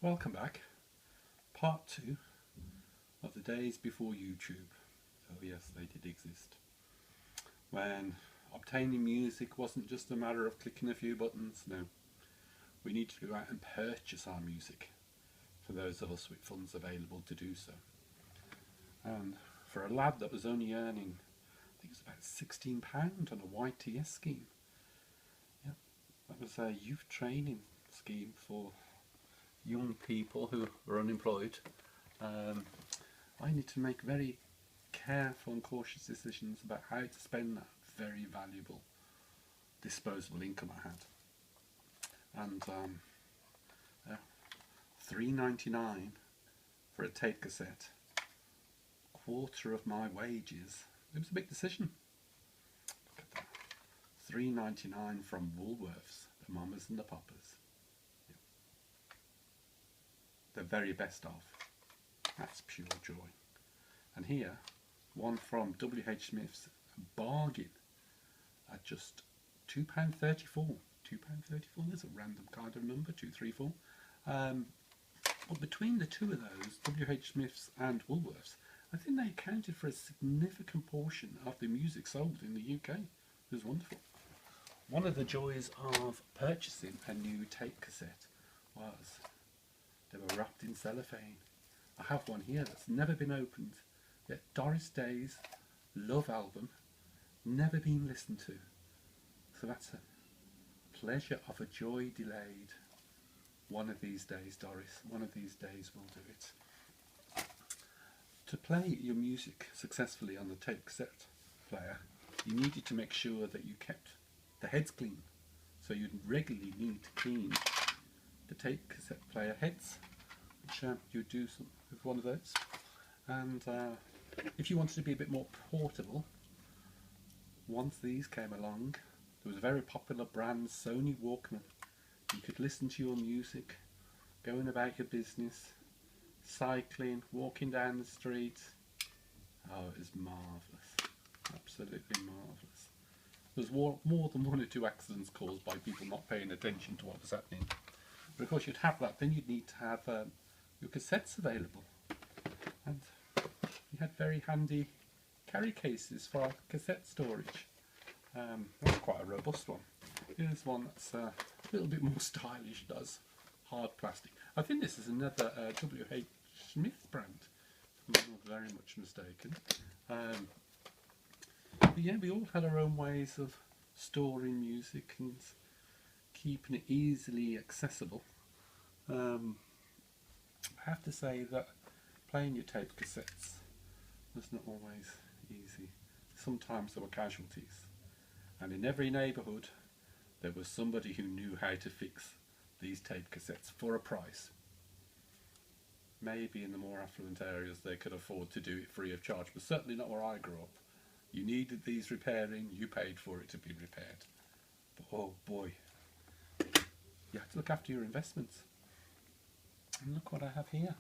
Welcome back. Part 2 of the days before YouTube. Oh yes, they did exist. When obtaining music wasn't just a matter of clicking a few buttons, no. We need to go out and purchase our music, for those of us with funds available to do so. And for a lad that was only earning, I think it was about £16 on a YTS scheme. Yeah, that was a youth training scheme for young people who were unemployed. I need to make very careful and cautious decisions about how to spend that very valuable disposable income I had. And £3.99 for a tape cassette, quarter of my wages. It was a big decision. Look at that. £3.99 from Woolworths, the mamas and the papas. The very best of. That's pure joy. And here, one from WH Smith's, a bargain at just £2.34. £2.34, there's a random kind of number, 234. But between the two of those, WH Smith's and Woolworths, I think they accounted for a significant portion of the music sold in the UK. It was wonderful. One of the joys of purchasing a new tape cassette was they were wrapped in cellophane. I have one here that's never been opened, yet Doris Day's Love album, never been listened to. So that's a pleasure of a joy delayed. One of these days, Doris, one of these days we'll do it. To play your music successfully on the tape cassette player, you needed to make sure that you kept the heads clean. So you'd regularly need to clean the tape cassette player heads, which you do with one of those. And if you wanted to be a bit more portable, once these came along, there was a very popular brand, Sony Walkman. You could listen to your music, going about your business, cycling, walking down the street. Oh, it was marvellous, absolutely marvellous. There was more than one or two accidents caused by people not paying attention to what was happening. But of course you'd have that, then you'd need to have your cassettes available. And we had very handy carry cases for our cassette storage. That's quite a robust one. Here's one that's a little bit more stylish, does hard plastic. I think this is another WH Smith brand, if I'm not very much mistaken. But yeah, we all had our own ways of storing music and keeping it easily accessible. I have to say that playing your tape cassettes was not always easy. Sometimes there were casualties, and in every neighbourhood there was somebody who knew how to fix these tape cassettes for a price. Maybe in the more affluent areas they could afford to do it free of charge, but certainly not where I grew up. You needed these repairing, you paid for it to be repaired. But oh boy, you have to look after your investments. And look what I have here.